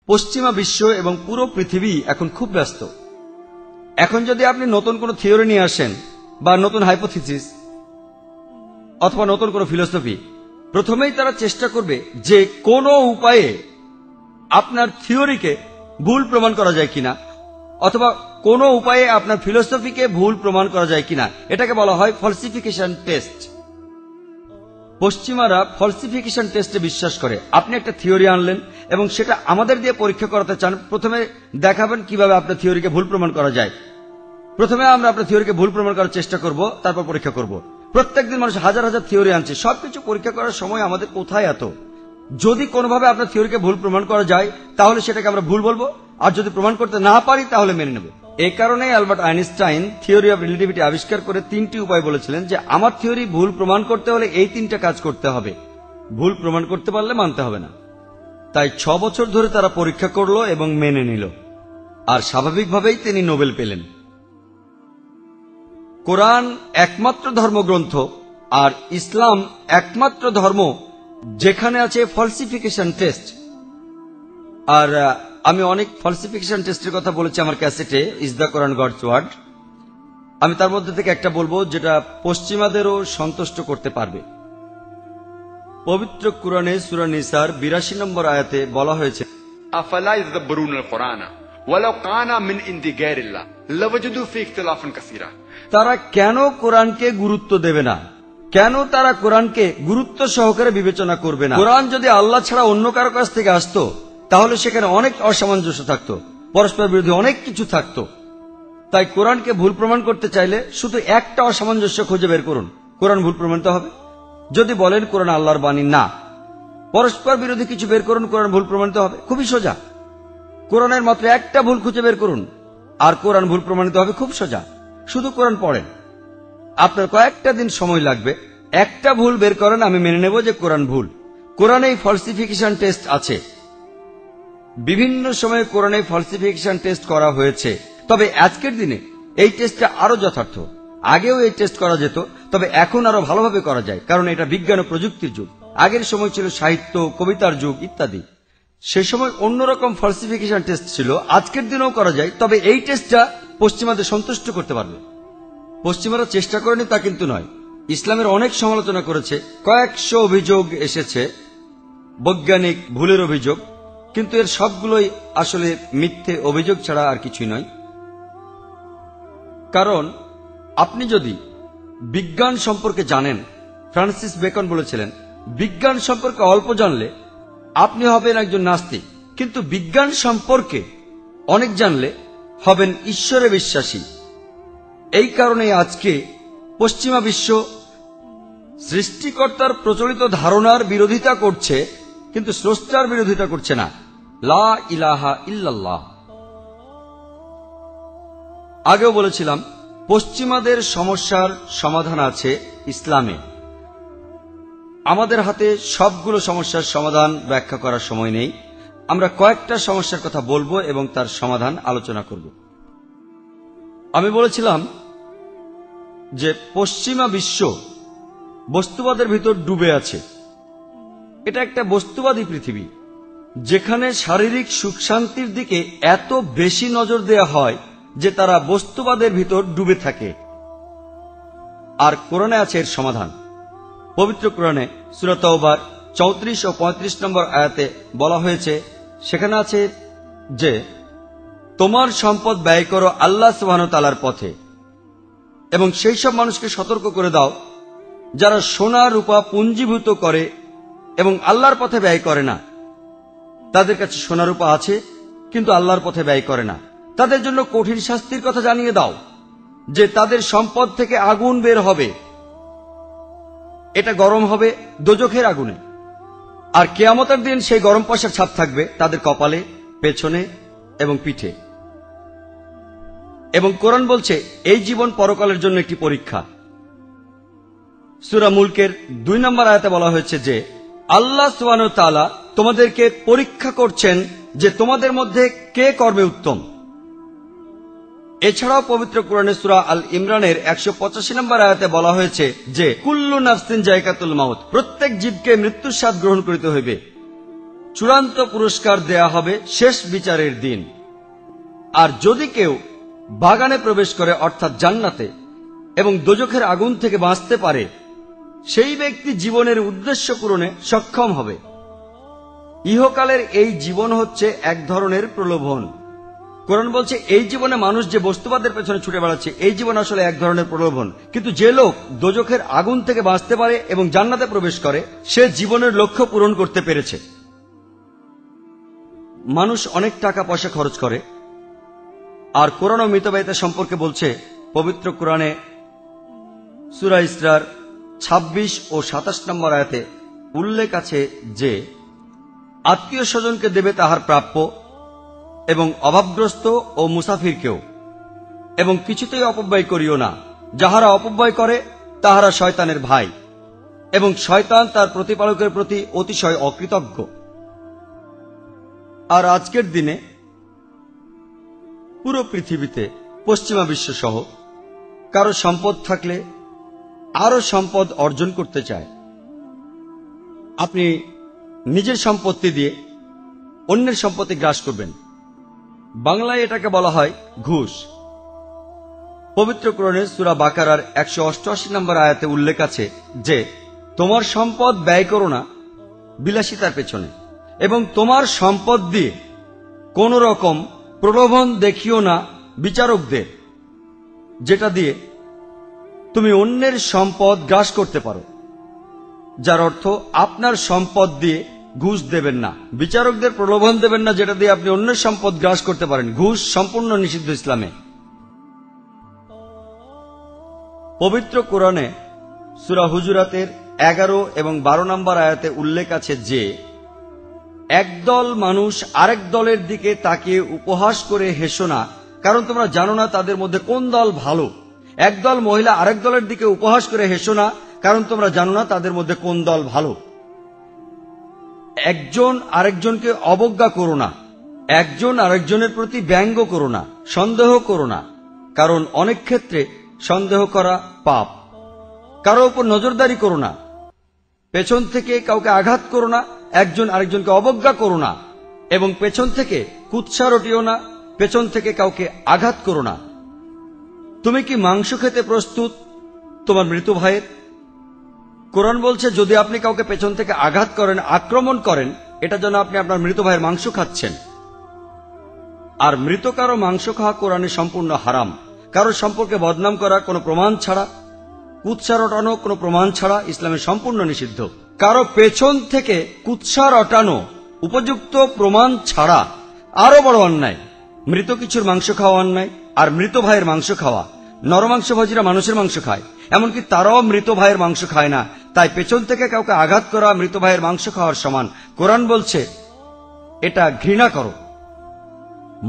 পশ্চিমা বিশ্ব এবং পুরো পৃথিবী এখন খুব ব্যস্ত। এখন যদি আপনি নতুন কোনো থিওরি নিয়ে আসেন বা নতুন হাইপোথিসিস অথবা নতুন কোনো ফিলোসফি, প্রথমেই তারা চেষ্টা করবে যে কোনো উপায়ে আপনার থিওরিকে ভুল প্রমাণ করা যায় কিনা, অথবা কোনো উপায়ে আপনার ফিলোসফিকে ভুল প্রমাণ করা যায় কিনা। এটাকে বলা হয় ফলসিফিকেশন টেস্ট। পশ্চিমারা ফলসিফিকেশন টেস্টে বিশ্বাস করে। আপনি একটা থিওরি আনলেন এবং সেটা আমাদের দিয়ে পরীক্ষা করাতে চান। প্রথমে দেখাবেন কিভাবে আপনার থিওরিকে ভুল প্রমাণ করা যায়। প্রথমে আমরা আপনার থিওরিকে ভুল প্রমাণ করার চেষ্টা করব, তারপর পরীক্ষা করব। প্রত্যেকদিন মানুষ হাজার হাজার থিওরি আনছে, সবকিছু পরীক্ষা করার সময় আমাদের কোথায় এত? যদি কোনোভাবে আপনার থিওরিকে ভুল প্রমাণ করা যায় তাহলে সেটাকে আমরা ভুল বলবো, আর যদি প্রমাণ করতে না পারি তাহলে মেনে নেব। এই কারণেই Albert Einstein theory of relativity আবিষ্কার করে 3টি উপায় বলেছিলেন যে আমার থিওরি ভুল প্রমাণ করতে হলে এই 3টা কাজ করতে হবে, ভুল প্রমাণ করতে পারলে মানতে হবে না। তাই 6 বছর ধরে তারা পরীক্ষা করলো এবং মেনে নিল, আর স্বাভাবিকভাবেই তিনি নোবেল পেলেন। কোরআন একমাত্র ধর্মগ্রন্থ আর ইসলাম একমাত্র ধর্ম যেখানে আছে ফলসিফিকেশন টেস্ট। আর আমি অনেক ফলসিফিকেশন টেস্টের কথা বলেছি আমার ক্যাসেটে, is the Quran God's word. আমি তার মধ্যে থেকে একটা বলবো যেটা পশ্চিমাদেরও সন্তুষ্ট করতে পারবে। পবিত্র কোরআনে সূরা নিসার 82 নম্বর আয়াতে বলা হয়েছে, আফালা ইয়াদাব্বারুনাল কুরআন ওয়ালাউ কানা মিন ইনদি গায়রিল্লাহ লাওয়াজাদু ফী ইখতিলাফান কাসীরা। তারা কেন কোরআনকে গুরুত্ব দেবে না? কেন তারা কোরআনকে গুরুত্ব সহকারে বিবেচনা করবে না? কোরআন যদি আল্লাহ ছাড়া অন্য কারো কাছ থেকে আসতো তাহলে সেখানে অনেক অসামঞ্জস্য থাকতো, পরস্পর বিরোধী অনেক কিছু থাকতো। তাই কোরআনকে ভুল প্রমাণ করতে চাইলে শুধু একটা অসামঞ্জস্য খুঁজে বের করুন, কোরআন ভুল প্রমাণিত হবে। যদি বলেন কোরআন আল্লাহর বাণী না, পরস্পর বিরোধী কিছু বের করুন, কোরআন ভুল প্রমাণিত হবে। খুবই সোজা। কোরআনের মাত্র একটা ভুল খুঁজে বের করুন আর কোরআন ভুল প্রমাণিত হবে। খুব সোজা। শুধু কোরআন পড়েন, আপনার কয়েকটা দিন সময় লাগবে। একটা ভুল বের করেন, আমি মেনে নেব যে কোরআন ভুল। কোরআনে ফলসিফিকেশন টেস্ট আছে। বিভিন্ন সময়ে কোরআনে ফলসিফিকেশন টেস্ট করা হয়েছে, তবে আজকের দিনে এই টেস্টটা আরো যথার্থ। আগেও এই টেস্ট করা যেত, তবে এখন আরো ভালোভাবে করা যায়, কারণ এটা বিজ্ঞান ও প্রযুক্তির যুগ। আগের সময় ছিল সাহিত্য, কবিতার যুগ ইত্যাদি। সে সময় অন্যরকম ফলসিফিকেশন টেস্ট ছিল। আজকের দিনেও করা যায়, তবে এই টেস্টটা পশ্চিমাদের সন্তুষ্ট করতে পারবে। পশ্চিমারা চেষ্টা করেনি তা কিন্তু নয়। ইসলামের অনেক সমালোচনা করেছে, কয়েকশো অভিযোগ এসেছে, বৈজ্ঞানিক ভুলের অভিযোগ, কিন্তু এর সবগুলোই আসলে মিথ্যে অভিযোগ ছাড়া আর কিছুই নয়। কারণ আপনি যদি বিজ্ঞান সম্পর্কে জানেন, ফ্রান্সিস বেকন বলেছিলেন, বিজ্ঞান সম্পর্কে অল্প জানলে আপনি হবেন একজন নাস্তিক, কিন্তু বিজ্ঞান সম্পর্কে অনেক জানলে হবেন ঈশ্বরে বিশ্বাসী। এই কারণে আজকে পশ্চিমা বিশ্ব সৃষ্টিকর্তার প্রচলিত ধারণার বিরোধিতা করছে, কিন্তু স্রষ্টার বিরোধিতা করছে না। লা ইলাহা ইল্লাল্লাহ। আগেও বলেছিলাম, পশ্চিমাদের সমস্যার সমাধান আছে ইসলামে। আমাদের হাতে সবগুলো সমস্যার সমাধান ব্যাখ্যা করার সময় নেই। আমরা কয়েকটা সমস্যার কথা বলবো এবং তার সমাধান আলোচনা করব। আমি বলেছিলাম যে পশ্চিমা বিশ্ব বস্তুবাদের ভিতর ডুবে আছে। এটা একটা বস্তুবাদী পৃথিবী, যেখানে শারীরিক সুখ শান্তির দিকে এত বেশি নজর দেয়া হয় যে তারা বস্তুবাদের ভিতর ডুবে থাকে। আর কোরআনে আছে এর সমাধান। পবিত্র কোরআনে সূরা তাওবার 34 ও 35 নম্বর আয়াতে বলা হয়েছে, সেখানে আছে যে তোমার সম্পদ ব্যয় করো আল্লাহ সুবহানাহু ওয়া তাআলার পথে, এবং সেই সব মানুষকে সতর্ক করে দাও যারা সোনা রূপা পুঞ্জীভূত করে এবং আল্লাহর পথে ব্যয় করে না। তাদের কাছে সোনা রূপা আছে কিন্তু আল্লাহর পথে ব্যয় করে না। তাদের জন্য কঠিন শাস্তির কথা জানিয়ে দাও, যে তাদের সম্পদ থেকে আগুন বের হবে, এটা গরম হবে দোজখের আগুনে, আর কিয়ামতের দিন সেই গরম পয়সার ছাপ থাকবে তাদের কপালে, পেছনে এবং পিঠে। এবং কোরআন বলছে এই জীবন পরকালের জন্য একটি পরীক্ষা। সূরা মুলকের 2 নম্বর আয়াতে বলা হয়েছে যে আল্লাহ সুবহানাহু ওয়া তাআলা তোমাদেরকে পরীক্ষা করছেন যে তোমাদের মধ্যে কে কর্মে উত্তম। এছাড়াও পবিত্র কোরআনে সূরা আল ইমরানের 185 নম্বর আয়াতে বলা হয়েছে যে কুল্লু নাফসিন যায়কাতুল মাউত, প্রত্যেক জীবকে মৃত্যুর স্বাদ গ্রহণ করিতে হইবে। চূড়ান্ত পুরস্কার দেয়া হবে শেষ বিচারের দিন। আর যদি কেউ বাগানে প্রবেশ করে অর্থাৎ জান্নাতে এবং দোজখের আগুন থেকে বাঁচতে পারে, সেই ব্যক্তি জীবনের উদ্দেশ্য পূরণে সক্ষম হবে। ইহকালের এই জীবন হচ্ছে এক ধরনের প্রলোভন। কোরআন বলছে এই জীবনে মানুষ যে বস্তুবাদের পেছনে ছুটে বেড়াচ্ছে, এই জীবন আসলে এক ধরনের প্রলোভন। কিন্তু যে লোক দোজখের আগুন থেকে বাঁচতে পারে এবং জান্নাতে প্রবেশ করে, সে জীবনের লক্ষ্য পূরণ করতে পেরেছে। মানুষ অনেক টাকা পয়সা খরচ করে, আর কোরআন ও মিতব্যয়িতা সম্পর্কে বলছে পবিত্র কোরআনে সূরা ইসরার ২৬ ও ২৭ নম্বর আয়াতে উল্লেখ আছে যে আত্মীয় স্বজনকে দেবে তাহার প্রাপ্য, এবং অভাবগ্রস্ত ও মুসাফিরকেও, এবং কিছুতেই অপব্যয় করিও না। যাহারা অপব্যয় করে তাহারা শয়তানের ভাই, এবং শয়তান তার প্রতিপালকের প্রতি অতিশয় অকৃতজ্ঞ। আর আজকের দিনে পুরো পৃথিবীতে পশ্চিমা বিশ্ব সহ কারো সম্পদ থাকলে আরো সম্পদ অর্জন করতে চায়। আপনি নিজের সম্পত্তি দিয়ে অন্যের সম্পত্তি গ্রাস করবেন। বাংলায় এটাকে বলা হয় ঘুষ। পবিত্র কোরআনে সূরা বাকারার ১৮৮ নম্বর আয়াতে উল্লেখ আছে যে তোমার সম্পদ ব্যয় করো না বিলাসিতার পেছনে, এবং তোমার সম্পদ দিয়ে কোন রকম প্রলোভন দেখিও না বিচারকদের, যেটা দিয়ে তুমি অন্যের সম্পদ গ্রাস করতে পারো। যার অর্থ আপনার সম্পদ দিয়ে ঘুষ দেবেন না, বিচারকদের প্রলোভন দেবেন না, যেটা দিয়ে আপনি অন্যের সম্পদ গ্রাস করতে পারেন। ঘুষ সম্পূর্ণ নিষিদ্ধ ইসলামে। পবিত্র কোরআনে সূরা হুজুরাতের ১১ এবং ১২ নম্বর আয়াতে উল্লেখ আছে যে একদল মানুষ আরেক দলের দিকে তাকিয়ে উপহাস করে হেসো না, কারণ তোমরা জানো না তাদের মধ্যে কোন দল ভালো। একদল মহিলা আরেক দলের দিকে উপহাস করে হেসো না, কারণ তোমরা জানো না তাদের মধ্যে কোন দল ভালো। একজন আরেকজনকে অবজ্ঞা করো না, একজন আরেকজনের প্রতি ব্যঙ্গ করো না, সন্দেহ করো না, কারণ অনেক ক্ষেত্রে সন্দেহ করা পাপ। কারো উপর নজরদারি করো না, পেছন থেকে কাউকে আঘাত করো না, একজন আরেকজনকে অবজ্ঞা করো না, এবং পেছন থেকে কুৎসা রটিও না, পেছন থেকে কাউকে আঘাত করো না। তুমি কি মাংস খেতে প্রস্তুত তোমার মৃত ভাইয়ের? কোরআন বলছে যদি আপনি কাউকে পেছন থেকে আঘাত করেন, আক্রমণ করেন, এটা যেন আপনি আপনার মৃত ভাইয়ের মাংস খাচ্ছেন। আর মৃত কারো মাংস খাওয়া কোরআনে সম্পূর্ণ হারাম। কারো সম্পর্কে বদনাম করা কোনো প্রমাণ ছাড়া, কুৎসা রটানো কোনো প্রমাণ ছাড়া ইসলামে সম্পূর্ণ নিষিদ্ধ। কারো পেছন থেকে কুৎসা রটানো উপযুক্ত প্রমাণ ছাড়া আরো বড় অন্যায়। মৃত কিছুর মাংস খাওয়া অন্যায়, আর মৃত ভাইয়ের মাংস খাওয়া। নরমাংসভোজীরা মানুষের মাংস খায়, এমনকি তারাও মৃত ভাইয়ের মাংস খায় না। তাই পেছন থেকে কাউকে আঘাত করা মৃত ভাইয়ের মাংস খাওয়ার সমান। কোরআন বলছে এটা ঘৃণা করো।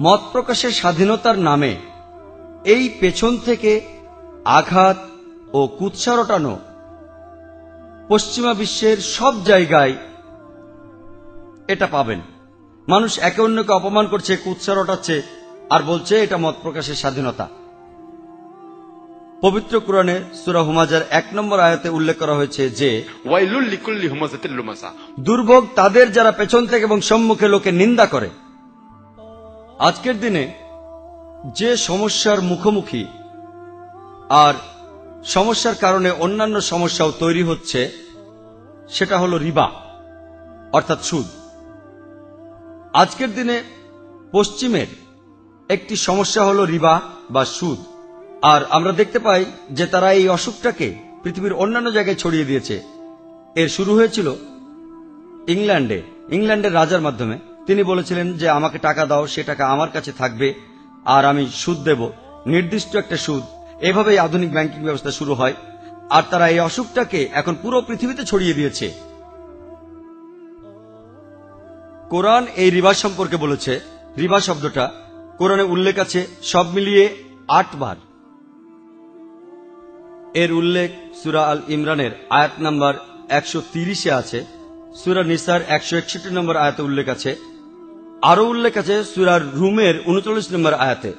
মত প্রকাশের স্বাধীনতার নামে এই পেছন থেকে আঘাত ও কুৎসা রটানো পশ্চিমা বিশ্বের সব জায়গায় এটা পাবেন। মানুষ একে অন্যকে অপমান করছে, কুৎসা রটাচ্ছে, আর বলছে এটা মত প্রকাশের স্বাধীনতা। পবিত্র কোরআনে সূরা হুমাজার ১ নম্বর আয়াতে উল্লেখ করা হয়েছে যে ওয়াইলুল লিকুল্লি হুমাযাতিল লুমাযা, দুর্ভোগ তাদের যারা পেছন থেকে এবং সম্মুখে লোকে নিন্দা করে। আজকের দিনে যে সমস্যার মুখোমুখি, আর সমস্যার কারণে অন্যান্য সমস্যাও তৈরি হচ্ছে, সেটা হলো রিবা অর্থাৎ সুদ। আজকের দিনে পশ্চিমের একটি সমস্যা হলো রিবা বা সুদ। আর আমরা দেখতে পাই যে তারা এই অসুখটাকে পৃথিবীর অন্যান্য জায়গায় ছড়িয়ে দিয়েছে। এর শুরু হয়েছিল ইংল্যান্ডের রাজার মাধ্যমে। তিনি বলেছিলেন যে আমাকে টাকা দাও, সে টাকা আমার কাছে থাকবে, আর আমি সুদ দেব, নির্দিষ্ট একটা সুদ। এভাবেই আধুনিক ব্যাংকিং ব্যবস্থা শুরু হয়। আর তারা এই অসুখটাকে এখন পুরো পৃথিবীতে ছড়িয়ে দিয়েছে। কোরআন এই রিবা সম্পর্কে বলেছে। রিবা শব্দটা কোরআনে উল্লেখ আছে সব মিলিয়ে ৮ বার। এর উল্লেখ সূরা আল ইমরানের আয়াত নাম্বার ১৩০-এ আছে, সূরা নিসার ১৬১ নম্বর আয়াতে উল্লেখ আছে, আরো উল্লেখ আছে সূরা রুমের ৩৯ নম্বর আয়াতে।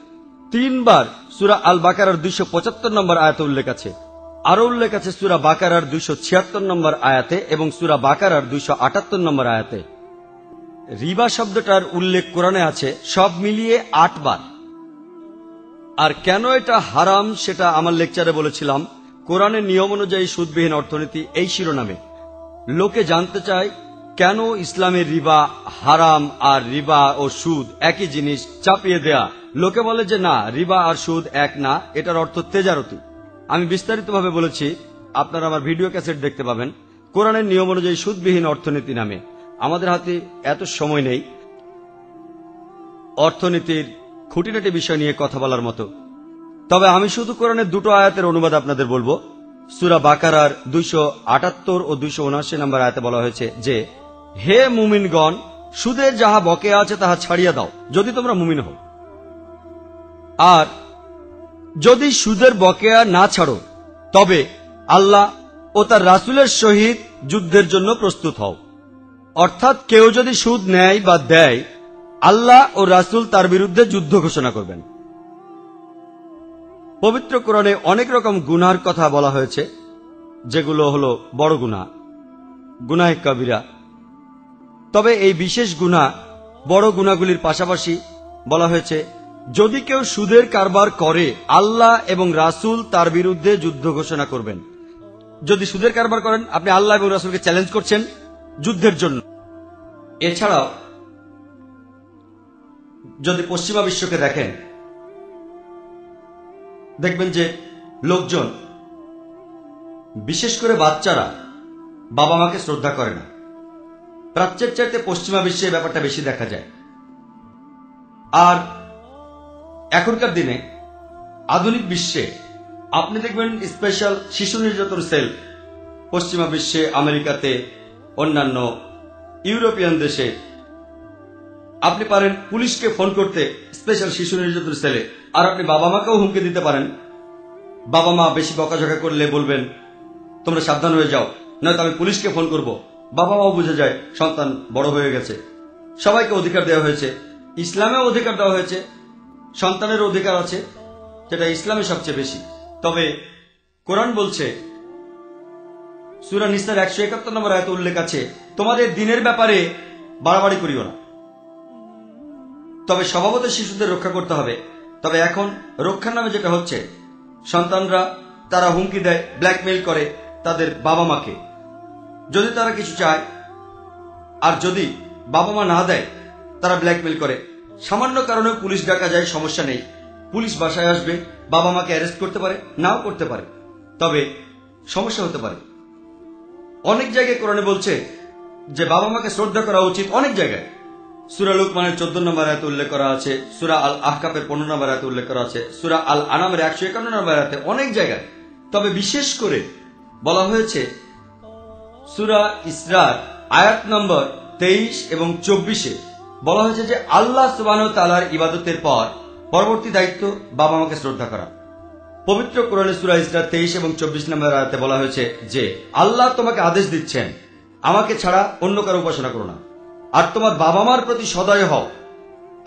৩ বার সূরা আল বাকারার ২৭৫ নম্বর আয়াতে উল্লেখ আছে। আরো উল্লেখ আছে সূরা বাকারার ২৭৬ নম্বর আয়াতে এবং সূরা বাকারার ২৭৮ নম্বর আয়াতে। রিবা শব্দটার উল্লেখ কোরআনে আছে সব মিলিয়ে 8 বার। আর কেন এটা হারাম সেটা আমার লেকচারে বলেছিলাম। কোরআনের নিয়ম অনুযায়ী সুদবিহীন অর্থনীতি এই শিরোনামে। লোকে জানতে চায় কেন ইসলামের রিবা হারাম আর রিবা ও সুদ একই জিনিস, চাপিয়ে দেয়া। লোকে বলে যে না, রিবা আর সুদ এক না, এটার অর্থ তেজারতি। আমি বিস্তারিতভাবে বলেছি, আপনারা আমার ভিডিও ক্যাসেট দেখতে পাবেন। কোরআনের নিয়ম অনুযায়ী সুদবিহীন অর্থনীতি নামে। আমাদের হাতে এত সময় নেই অর্থনীতির খুঁটিনাটি বিষয় নিয়ে কথা বলার মতো। তবে আমি শুধু কোরআনের 2টো আয়াতের অনুবাদ আপনাদের বলবো। সূরা বাকারার 278 ও 279 নম্বর আয়াতে বলা হয়েছে যে, হে মুমিনগণ, সুদের যাহা বকেয়া আছে তাহা ছাড়িয়া দাও, যদি তোমরা মুমিন হও। আর যদি সুদের বকেয়া না ছাড়ো, তবে আল্লাহ ও তার রাসূলের সহিত যুদ্ধের জন্য প্রস্তুত হও। অর্থাৎ কেউ যদি সুদ নেয় বা দেয়, আল্লাহ ও রাসূল তার বিরুদ্ধে যুদ্ধ ঘোষণা করবেন। পবিত্র কোরআনে অনেক রকম গুনার কথা বলা হয়েছে, যেগুলো হলো বড় গুনাহ, গুনাহে কবিরা। তবে এই বিশেষ গুনাহ বড় গুনাহগুলির পাশাপাশি বলা হয়েছে, যদি কেউ সুদের কারবার করে, আল্লাহ এবং রাসূল তার বিরুদ্ধে যুদ্ধ ঘোষণা করবেন। যদি সুদের কারবার করেন, আপনি আল্লাহ এবং রাসূলকে চ্যালেঞ্জ করছেন যুদ্ধের জন্য। এছাড়াও যদি পশ্চিমা বিশ্বকে দেখেন, দেখবেন যে লোকজন, বিশেষ করে বাচ্চারা, বাবা মাকে শ্রদ্ধা করে না। প্রাচ্যের চাইতে পশ্চিমা বিশ্বে এই ব্যাপারটা বেশি দেখা যায়। আর এখনকার দিনে আধুনিক বিশ্বে আপনি দেখবেন স্পেশাল শিশু নির্যাতন সেল পশ্চিমা বিশ্বে, আমেরিকাতে, অন্যান্য ইউরোপিয়ান দেশে। আপনি পারেন পুলিশকে ফোন করতে স্পেশাল শিশু নির্যাতন সেলে। আর আপনি বাবা মাকেও হুমকি দিতে পারেন। বাবা মা বেশি বকাঝকা করলে বলবেন, তোমরা সাবধান হয়ে যাও, নয়তো আমি পুলিশকে ফোন করব। বাবা মাও বুঝে যায় সন্তান বড় হয়ে গেছে। সবাইকে অধিকার দেওয়া হয়েছে, ইসলামেও অধিকার দেওয়া হয়েছে, সন্তানের অধিকার আছে, যেটা ইসলামে সবচেয়ে বেশি। তবে কোরআন বলছে, সূরা নিসার 171 নম্বর আয়াতে উল্লেখ আছে, তোমাদের দিনের ব্যাপারে বাড়াবাড়ি করিও না। তবে স্বভাবত শিশুদের রক্ষা করতে হবে। তবে এখন রক্ষার নামে যেটা হচ্ছে, সন্তানরা তারা হুমকি দেয়, ব্ল্যাকমেইল করে তাদের বাবা মাকে, যদি তারা কিছু চায়। আর যদি বাবা মা না দেয়, তারা ব্ল্যাকমেইল করে। সামান্য কারণে পুলিশ ডাকা যায়, সমস্যা নেই, পুলিশ বাসায় আসবে, বাবা মাকে অ্যারেস্ট করতে পারে, নাও করতে পারে, তবে সমস্যা হতে পারে। অনেক জায়গায় কোরআনে বলছে যে বাবা মাকে শ্রদ্ধা করা উচিত। অনেক জায়গায় সূরা লুকমানের 14 নম্বর আয়াতে উল্লেখ করা আছে, সূরা আল আহকাফের 15 নম্বর আয়াতে উল্লেখ করা আছে, সূরা আল আনামের 151 নম্বর আয়াতে, অনেক জায়গায়। তবে বিশেষ করে বলা হয়েছে সূরা ইসরার আয়াত নম্বর 23 এবং 24-এ বলা হয়েছে যে আল্লাহ সুবহানাহু ওয়া তাআলার ইবাদতের পর পরবর্তী দায়িত্ব বাবা মাকে শ্রদ্ধা করা। পবিত্র কোরআনে সূরা ইসরার 23 এবং 24 নম্বর আয়াতে বলা হয়েছে যে আল্লাহ তোমাকে আদেশ দিচ্ছেন, আমাকে ছাড়া অন্য কারো উপাসনা করো না, আর তোমার বাবা মার প্রতি সদয় হও।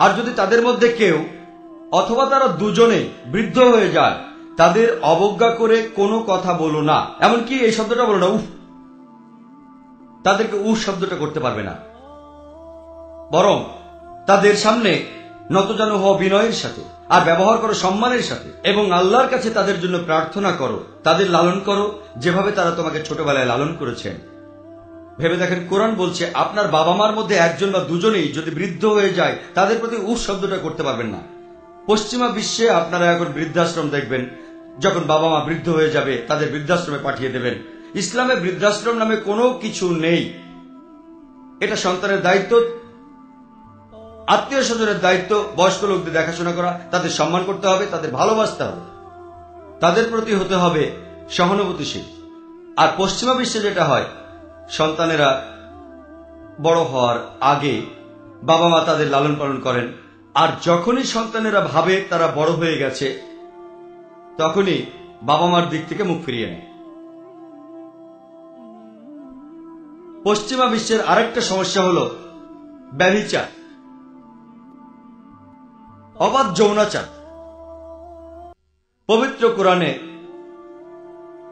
আর যদি তাদের মধ্যে কেউ অথবা তারা দুজনে বৃদ্ধ হয়ে যায়, তাদের অবজ্ঞা করে কোনো কথা বলো না। এমনকি এই শব্দটা বলো না, উফ, তাদেরকে উফ শব্দটা করতে পারবে না, বরং তাদের সামনে নতজানু হও বিনয়ের সাথে, আর ব্যবহার করো সম্মানের সাথে, এবং আল্লাহর কাছে তাদের জন্য প্রার্থনা করো, তাদের লালন করো যেভাবে তারা তোমাকে ছোটবেলায় লালন করেছেন। ভেবে দেখেন, কোরআন বলছে আপনার বাবা মার মধ্যে একজন বা দুজনেই যদি বৃদ্ধ হয়ে যায়, তাদের প্রতি উফ শব্দটা করতে পারবেন না। পশ্চিমা বিশ্বে আপনারা এখন বৃদ্ধাশ্রম দেখবেন, যখন বাবা মা বৃদ্ধ হয়ে যাবে তাদের বৃদ্ধাশ্রমে পাঠিয়ে দেবেন। ইসলামে বৃদ্ধাশ্রম নামে কোনো কিছু নেই। এটা সন্তানের দায়িত্ব, আত্মীয় স্বজনের দায়িত্ব, বয়স্ক লোকদের দেখাশোনা করা, তাদের সম্মান করতে হবে, তাদের ভালোবাসতে হবে, তাদের প্রতি হতে হবে সহানুভূতিশীল। আর পশ্চিমা বিশ্বে যেটা হয়, সন্তানেরা বড় হওয়ার আগে বাবা মা তাদের লালন পালন করেন, আর যখনই সন্তানেরা ভাবে তারা বড় হয়ে গেছে, তখনই বাবা মার দিক থেকে মুখ ফিরিয়ে নেয়। পশ্চিমা বিশ্বের আরেকটা সমস্যা হলো ব্যভিচার, অবাধ যৌনাচার। পবিত্র কোরআনে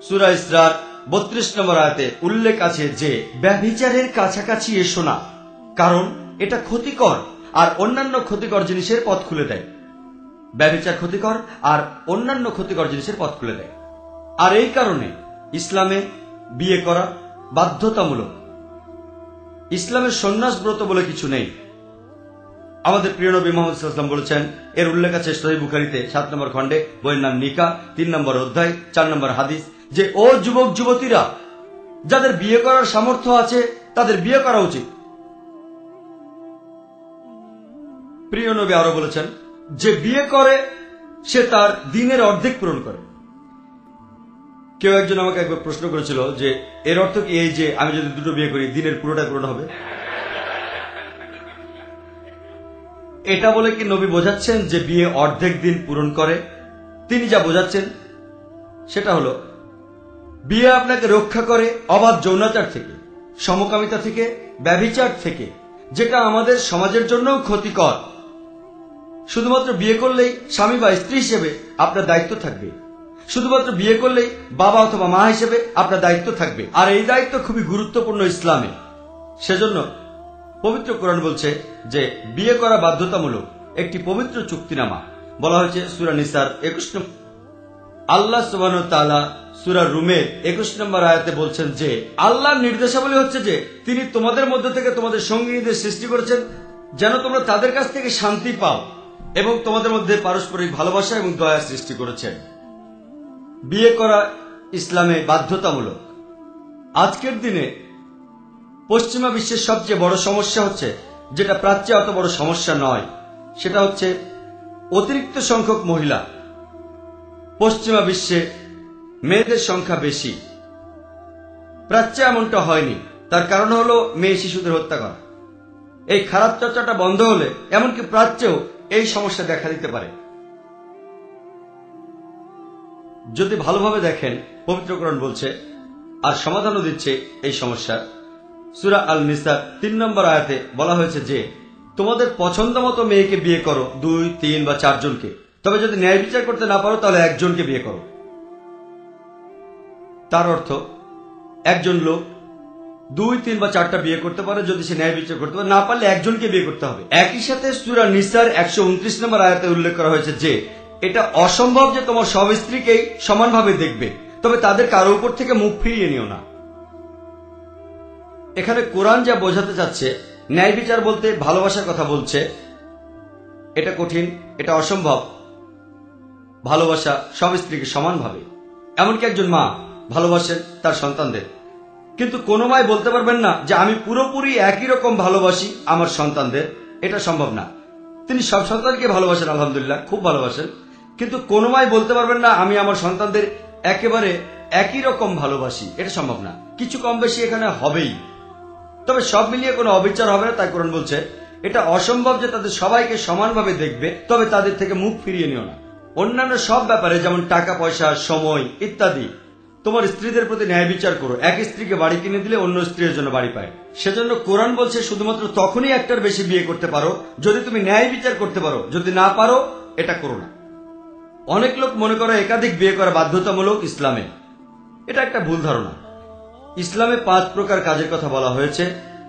সূরা ইসরার 32 নম্বর আয়াতে উল্লেখ আছে যে ব্যভিচারের কাছাকাছি এসো না, কারণ এটা ক্ষতিকর আর অন্যান্য ক্ষতিকর জিনিসের পথ খুলে দেয়। ব্যভিচার ক্ষতিকর আর অন্যান্য ক্ষতিকর জিনিসের পথ খুলে দেয়। আর এই কারণে ইসলামে বিয়ে করা বাধ্যতামূলক। ইসলামের সন্ন্যাস ব্রত বলে কিছু নেই। আমাদের প্রিয় নবী মুহাম্মদ সাল্লাল্লাহু আলাইহি ওয়াসাল্লাম বলেছেন, এর উল্লেখ আছে সহিহ বুখারীতে 7 নম্বর খণ্ডে, বইয়ের নাম নিকাহ, 3 নম্বর অধ্যায়, 4 নম্বর হাদিস, যে ও যুবক যুবতীরা, যাদের বিয়ে করার সামর্থ্য আছে তাদের বিয়ে করা উচিত। প্রিয় নবী আরো বলেছেন, যে বিয়ে করে সে তার দিনের অর্ধেক পূরণ করে। কেউ একজন আমাকে একবার প্রশ্ন করেছিল যে এর অর্থ কি এই যে আমি যদি দুটো বিয়ে করি দিনের পুরোটা পূরণ হবে? এটা বলে কি নবী বোঝাচ্ছেন যে বিয়ে অর্ধেক দিন পূরণ করে? তিনি যা বোঝাচ্ছেন সেটা হলো বিয়ে আপনাকে রক্ষা করে অবাধ যৌনাচার থেকে, সমকামিতা থেকে, ব্যভিচার থেকে, যেটা আমাদের সমাজের জন্যও ক্ষতিকর। শুধুমাত্র বিয়ে করলেই স্বামী বা স্ত্রী হিসেবে আপনার দায়িত্ব থাকবে। শুধুমাত্র বিয়ে করলেই বাবা অথবা মা হিসেবে আপনার দায়িত্ব থাকবে। আর এই দায়িত্ব খুবই গুরুত্বপূর্ণ ইসলামে। সেজন্য পবিত্র কোরআন বলছে যে বিয়ে করা বাধ্যতামূলক, একটি পবিত্র চুক্তিনামা। বলা হয়েছে সূরা নিসার 21 নম্বর। আল্লাহ সুবহানাহু ওয়া তাআলা সূরা রুমের 21 নম্বর আয়াতে বলছেন যে আল্লাহর নির্দেশাবলী হচ্ছে যে তিনি তোমাদের মধ্যে থেকে তোমাদের সঙ্গীদের সৃষ্টি করেছেন যেন তোমরা তাদের কাছ থেকে শান্তি পাও, এবং তোমাদের মধ্যে পারস্পরিক ভালোবাসা এবং দয়া সৃষ্টি করেছেন। বিয়ে করা ইসলামে বাধ্যতামূলক। আজকের দিনে পশ্চিমা বিশ্বের সবচেয়ে বড় সমস্যা হচ্ছে, যেটা প্রাচ্যে অত বড় সমস্যা নয়, সেটা হচ্ছে অতিরিক্ত সংখ্যক মহিলা। পশ্চিমা বিশ্বে মেয়েদের সংখ্যা বেশি। প্রাচ্যে এমনটা হয়নি। তার কারণ হলো মেয়ে শিশুদের হত্যা করা। এই খারাপ চর্চাটা বন্ধ হলে এমনকি প্রাচ্যেও এই সমস্যা দেখা দিতে পারে। যদি ভালোভাবে দেখেন, পবিত্র কোরআন বলছে আর সমাধানও দিচ্ছে এই সমস্যার। সূরা আল নিসা 3 নম্বর আয়াতে বলা হয়েছে যে তোমাদের পছন্দ মতো মেয়েকে বিয়ে করো, 2, 3 বা 4 জনকে। তবে যদি ন্যায় বিচার করতে না পারো তাহলে একজনকে বিয়ে করো। তার অর্থ একজন লোক 2, 3 বা 4টা বিয়ে করতে পারে যদি সে ন্যায় বিচার করতে পারে, না পারলে একজনকে বিয়ে করতে হবে। একই সাথে সূরা নিসার 129 নম্বর আয়াতে উল্লেখ করা হয়েছে যে এটা অসম্ভব যে তোমার সব স্ত্রীকেই সমানভাবে দেখবে, তবে তাদের কারো উপর থেকে মুখ ফিরিয়ে নিও না। এখানে কোরআন যা বোঝাতে চাচ্ছে, ন্যায় বিচার বলতে ভালোবাসার কথা বলছে। এটা কঠিন, এটা অসম্ভব। ভালোবাসা সব স্ত্রীকে সমানভাবে। এমনকি একজন মা ভালোবাসেন তার সন্তানদের, কিন্তু কোনো মাই বলতে পারবেন না যে আমি পুরোপুরি একই রকম ভালোবাসি আমার সন্তানদের। এটা সম্ভব না। তিনি সব সন্তানকে ভালোবাসেন, আলহামদুলিল্লাহ, খুব ভালোবাসেন, কিন্তু কোনো মাই বলতে পারবেন না আমি আমার সন্তানদের একেবারে একই রকম ভালোবাসি। এটা সম্ভব না। কিছু কম বেশি এখানে হবেই, তবে সব মিলিয়ে কোনো অবিচার হবে না। তাই কোরআন বলছে এটা অসম্ভব যে তাদের সবাইকে সমানভাবে দেখবে, তবে তাদের থেকে মুখ ফিরিয়ে নিও না। অন্যান্য সব ব্যাপারে যেমন টাকা পয়সা, সময় ইত্যাদি, তোমার স্ত্রীদের প্রতি ন্যায় বিচার করো। এক স্ত্রীকে বাড়ি কিনে দিলে অন্য স্ত্রীর জন্য বাড়ি পায়। সেজন্য কোরআন বলছে শুধুমাত্র তখনই একটার বেশি বিয়ে করতে পারো যদি তুমি ন্যায় বিচার করতে পারো। যদি না পারো এটা করো না। অনেক লোক মনে করে একাধিক বিয়ে করা বাধ্যতামূলক ইসলামে। এটা একটা ভুল ধারণা। ইসলামে 5 প্রকার কাজের কথা বলা হয়েছে।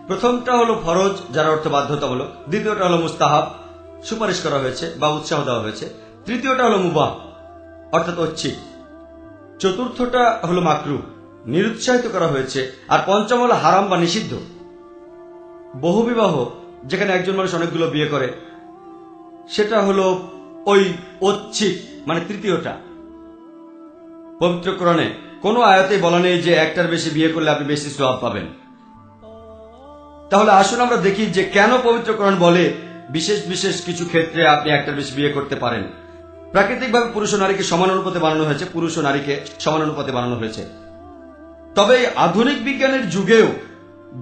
প্রথমটা হলো ফরজ, যার অর্থ বাধ্যতামূলক। দ্বিতীয়টা হলো মুস্তাহাব, সুপারিশ করা হয়েছে বা উৎসাহ দেওয়া হয়েছে। তৃতীয়টা হলো মুবাহ, অর্থাৎ ঐচ্ছিক। চতুর্থটা হলো মাকরুহ, নিরুৎসাহিত করা হয়েছে। আর পঞ্চম হলো হারাম বা নিষিদ্ধ। বহুবিবাহ, যেখানে একজন মানুষ অনেকগুলো বিয়ে করে, সেটা হলো ওই ঐচ্ছিক, মানে তৃতীয়টা। পবিত্র কোরআনে কোনো আয়াতেই বলা নেই যে একটার বেশি বিয়ে করলে আপনি বেশি সওয়াব পাবেন। তাহলে আসুন আমরা দেখি যে কেন পবিত্র কোরআন বলে বিশেষ বিশেষ কিছু ক্ষেত্রে আপনি একটার বেশি বিয়ে করতে পারেন। প্রাকৃতিকভাবে পুরুষ ও নারীকে সমান অনুপাতে বানানো হয়েছে, পুরুষ ও নারীকে সমান অনুপাতে বানানো হয়েছে। তবে এই আধুনিক বিজ্ঞানের যুগেও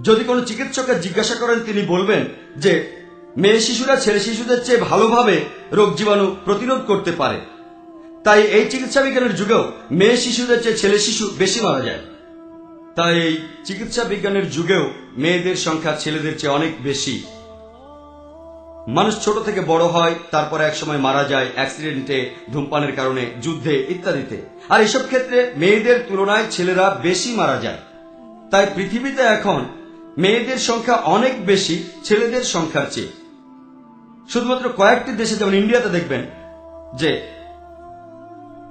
যদি কোনো চিকিৎসককে জিজ্ঞাসা করেন, তিনি বলবেন যে মেয়ে শিশুরা ছেলে শিশুদের চেয়ে ভালোভাবে রোগ জীবাণু প্রতিরোধ করতে পারে। তাই এই চিকিৎসা বিজ্ঞানের যুগেও মেয়ে শিশুদের চেয়ে ছেলে শিশু বেশি মারা যায়। তাই এই চিকিৎসা বিজ্ঞানের যুগেও মেয়েদের সংখ্যা ছেলেদের চেয়ে অনেক বেশি। মানুষ ছোট থেকে বড় হয়, তারপরে একসময় মারা যায় অ্যাক্সিডেন্টে, ধূমপানের কারণে, যুদ্ধে ইত্যাদিতে। আর এসব ক্ষেত্রে মেয়েদের তুলনায় ছেলেরা বেশি মারা যায়। তাই পৃথিবীতে এখন মেয়েদের সংখ্যা অনেক বেশি ছেলেদের সংখ্যার চেয়ে। শুধুমাত্র কয়েকটি দেশে যেমন ইন্ডিয়াতে দেখবেন যে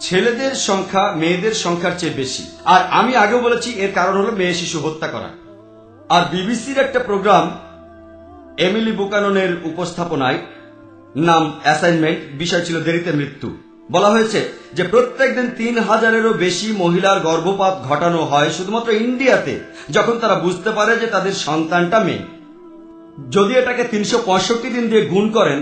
ছেলেদের সংখ্যা মেয়েদের সংখ্যার চেয়ে বেশি। আর আমি আগেও বলেছি এর কারণ হলো মেয়ে শিশু হত্যা করা। আর বিবিসির একটা প্রোগ্রাম এমিলি বুকাননের উপস্থাপনায়, নাম অ্যাসাইনমেন্ট, বিষয় ছিল দেরিতে মৃত্যু, বলা হয়েছে যে প্রত্যেক দিন ৩,০০০-এরও বেশি মহিলার গর্ভপাত ঘটানো হয় শুধুমাত্র ইন্ডিয়াতে, যখন তারা বুঝতে পারে যে তাদের সন্তানটা মেয়ে। যদি এটাকে ৩৬৫ দিন দিয়ে গুণ করেন